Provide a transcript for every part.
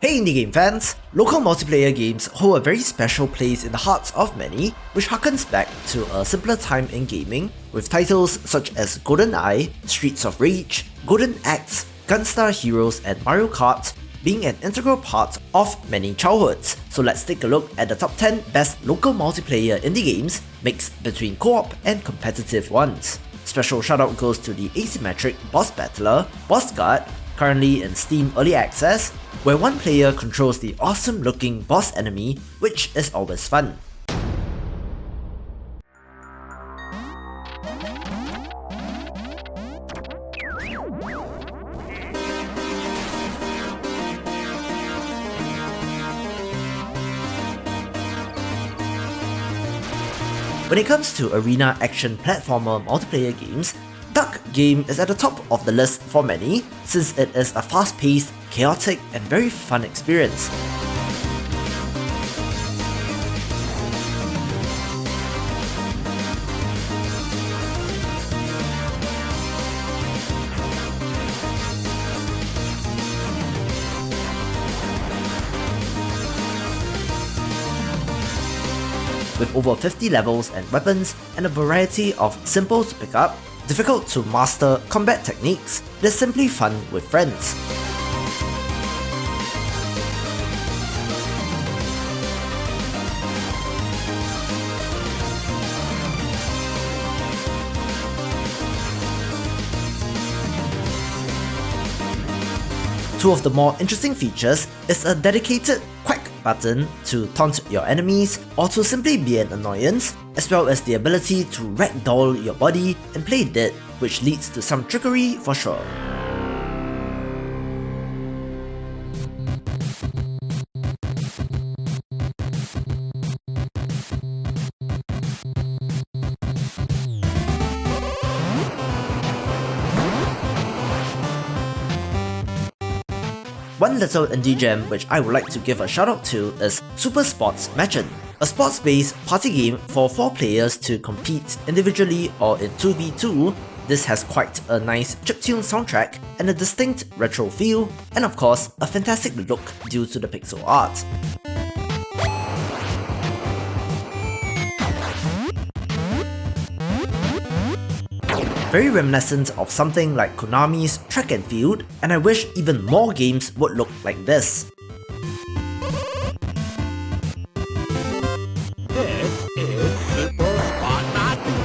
Hey indie game fans! Local multiplayer games hold a very special place in the hearts of many, which harkens back to a simpler time in gaming, with titles such as GoldenEye, Streets of Rage, Golden Axe, Gunstar Heroes and Mario Kart being an integral part of many childhoods. So let's take a look at the top 10 best local multiplayer indie games mixed between co-op and competitive ones. Special shoutout goes to the asymmetric boss battler, BOSSGARD, currently in Steam Early Access, where one player controls the awesome looking boss enemy, which is always fun. When it comes to arena action platformer multiplayer games, Duck Game is at the top of the list for many, since it is a fast-paced, chaotic, and very fun experience. With over 50 levels and weapons and a variety of simple to pick up, difficult to master combat techniques, it is simply fun with friends. Two of the more interesting features is a dedicated quack button to taunt your enemies or to simply be an annoyance, as well as the ability to ragdoll your body and play dead, which leads to some trickery for sure. One little indie gem which I would like to give a shout out to is Sportmatchen, a sports-based party game for 4 players to compete individually or in 2v2. This has quite a nice chiptune soundtrack and a distinct retro feel, and of course a fantastic look due to the pixel art. Very reminiscent of something like Konami's Track and Field, and I wish even more games would look like this. This is Super Sportmatchen.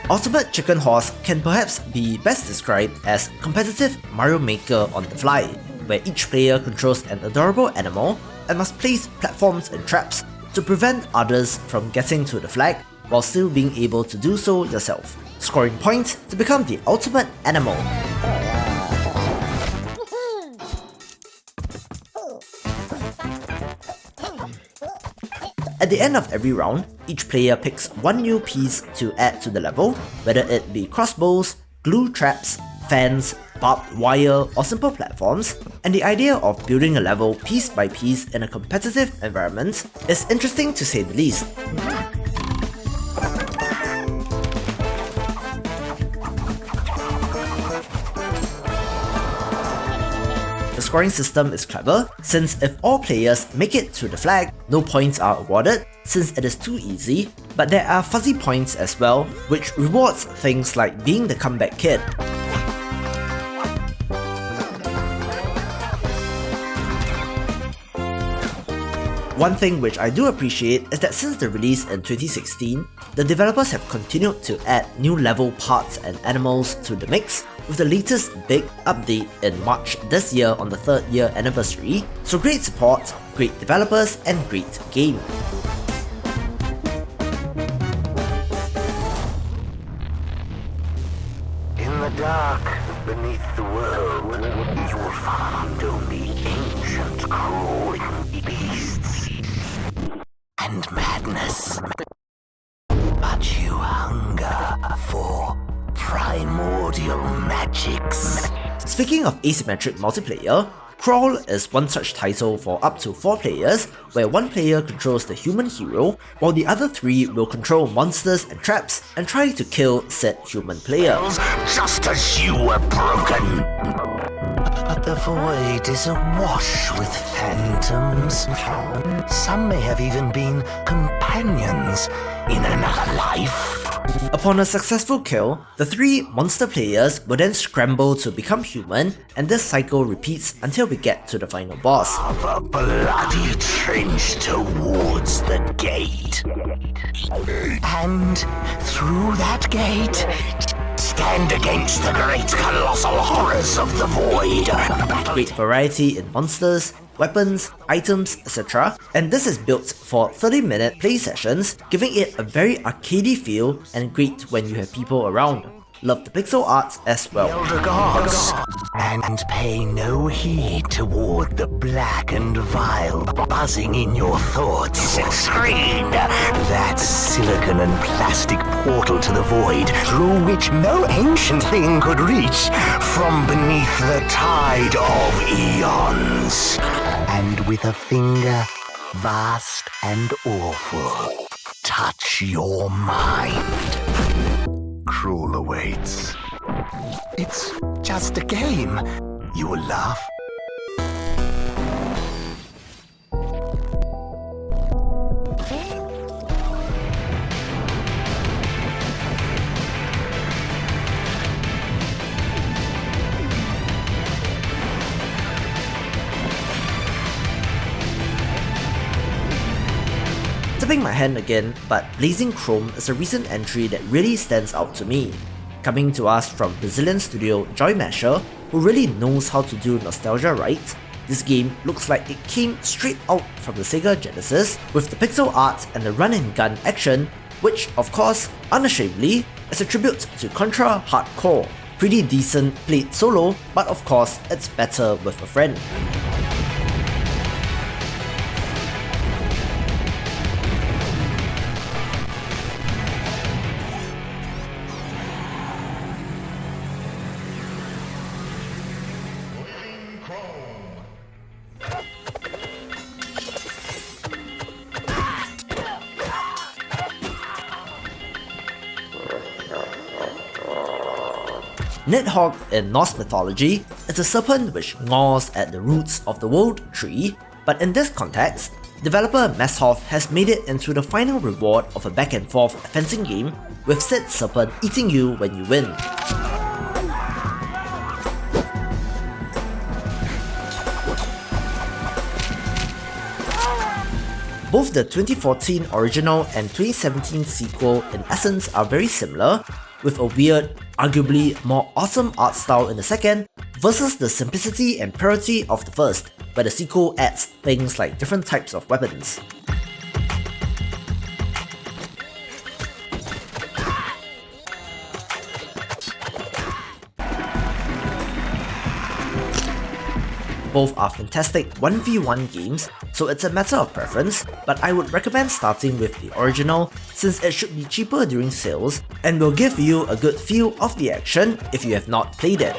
Ultimate Chicken Horse can perhaps be best described as competitive Mario Maker on the fly, where each player controls an adorable animal and must place platforms and traps to prevent others from getting to the flag while still being able to do so yourself, scoring points to become the ultimate animal. At the end of every round, each player picks one new piece to add to the level, whether it be crossbows, glue traps, fans, barbed wire, or simple platforms, and the idea of building a level piece by piece in a competitive environment is interesting to say the least. The scoring system is clever, since if all players make it to the flag, no points are awarded since it is too easy, but there are fuzzy points as well, which rewards things like being the comeback kid. One thing which I do appreciate is that since the release in 2016, the developers have continued to add new level parts and animals to the mix, with the latest big update in March this year on the 3rd year anniversary, so great support, great developers, and great game. In the dark, beneath the world, you will find only ancient crawling beasts and madness. But you hunger for primordial magics. Speaking of asymmetric multiplayer, Crawl is one such title for up to 4 players, where one player controls the human hero, while the other 3 will control monsters and traps and try to kill said human player. Just as you were broken. But the void is awash with phantoms. Some may have even been companions in another life. Upon a successful kill, the 3 monster players will then scramble to become human, and this cycle repeats until we get to the final boss. A bloody trench towards the gate. And through that gate, stand against the great colossal horrors of the void. Great variety in monsters, weapons, items, etc. And this is built for 30-minute play sessions, giving it a very arcadey feel and great when you have people around. Love the pixel art as well. Elder gods, and pay no heed toward the black and vile buzzing in your thoughts. Screen that silicon and plastic portal to the void through which no ancient thing could reach from beneath the tide of eons. And with a finger vast and awful, touch your mind. Cruel awaits. It's just a game. You will laugh. Tipping my hand again, but Blazing Chrome is a recent entry that really stands out to me. Coming to us from Brazilian studio Joy Masher, who really knows how to do nostalgia right, this game looks like it came straight out from the Sega Genesis with the pixel art and the run and gun action, which of course, unashamedly, is a tribute to Contra Hardcore. Pretty decent played solo, but of course it's better with a friend. Nidhogg in Norse mythology is a serpent which gnaws at the roots of the world tree, but in this context, developer Messhoff has made it into the final reward of a back and forth fencing game, with said serpent eating you when you win. Both the 2014 original and 2017 sequel in essence are very similar, with a weird, arguably more awesome art style in the second, versus the simplicity and purity of the first, where the sequel adds things like different types of weapons. Both are fantastic 1v1 games, so it's a matter of preference, but I would recommend starting with the original since it should be cheaper during sales and will give you a good feel of the action if you have not played it.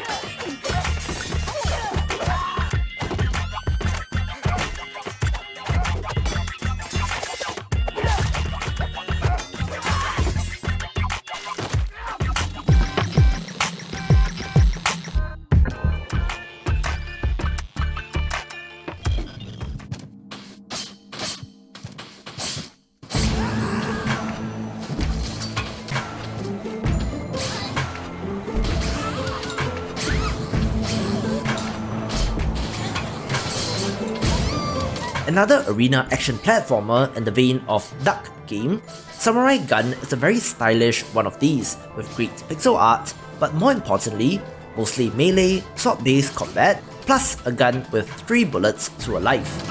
Another arena action platformer in the vein of Duck game, Samurai Gunn is a very stylish one of these, with great pixel art, but more importantly, mostly melee, sword-based combat, plus a gun with 3 bullets to a life.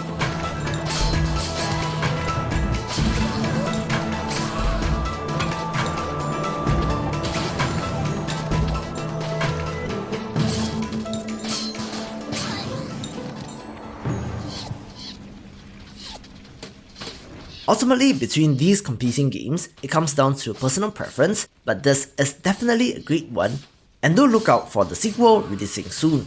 Ultimately, between these competing games, it comes down to personal preference, but this is definitely a great one, and do look out for the sequel releasing soon.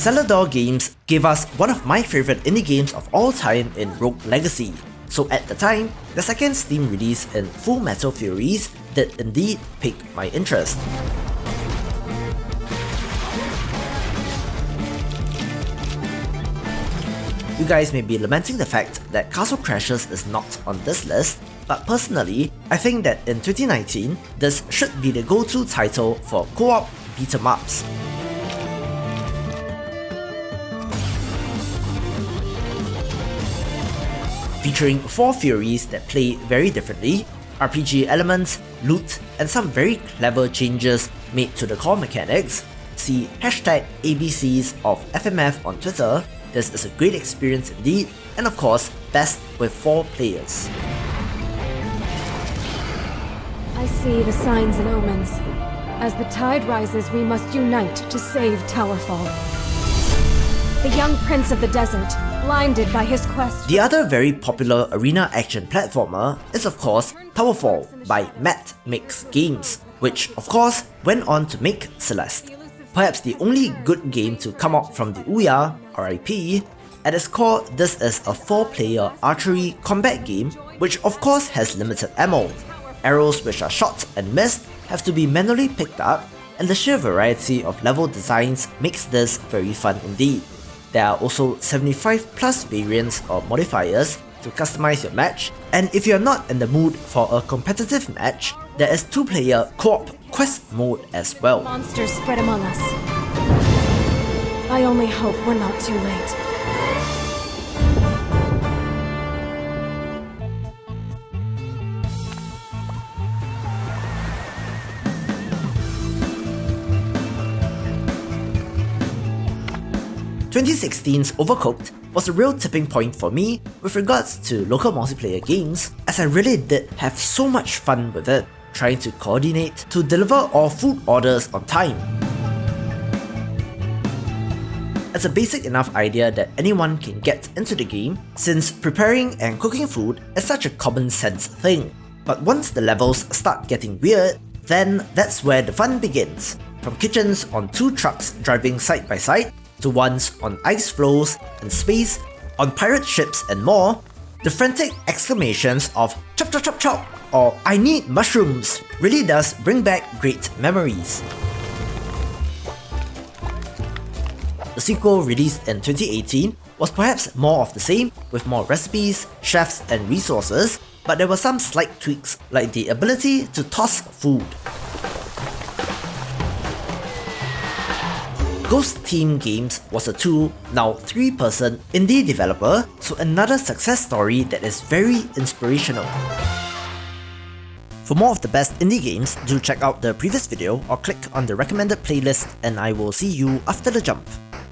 Celador Games gave us one of my favorite indie games of all time in Rogue Legacy. So at the time, the second Steam release in Full Metal Furies did indeed pique my interest. You guys may be lamenting the fact that Castle Crashers is not on this list, but personally, I think that in 2019, this should be the go-to title for co-op beat-em-ups. Featuring 4 Furies that play very differently, RPG elements, loot, and some very clever changes made to the core mechanics, see #ABCs of FMF on Twitter. This is a great experience indeed, and of course, best with 4 players. I see the signs and omens. As the tide rises, we must unite to save Towerfall. The young prince of the desert, blinded by his quest. The other very popular arena action platformer is of course Towerfall by Matt Makes Games, which of course went on to make Celeste. Perhaps the only good game to come out from the Ouya, RIP. At its core, this is a 4-player archery combat game, which of course has limited ammo. Arrows which are shot and missed have to be manually picked up, and the sheer variety of level designs makes this very fun indeed. There are also 75 plus variants or modifiers to customize your match, and if you're not in the mood for a competitive match, there is 2-player co-op quest mode as well. Monsters spread among us. I only hope we're not too late. "2016's Overcooked was a real tipping point for me with regards to local multiplayer games, as I really did have so much fun with it, trying to coordinate to deliver all food orders on time. It's a basic enough idea that anyone can get into the game, since preparing and cooking food is such a common sense thing. But once the levels start getting weird, then that's where the fun begins. From kitchens on 2 trucks driving side by side, to ones on ice floes and space, on pirate ships and more, the frantic exclamations of "chop chop chop chop" or "I need mushrooms" really does bring back great memories. The sequel, released in 2018, was perhaps more of the same, with more recipes, chefs and resources, but there were some slight tweaks like the ability to toss food. Ghost Team Games was a 2, now 3-person indie developer, so another success story that is very inspirational. For more of the best indie games, do check out the previous video or click on the recommended playlist, and I will see you after the jump.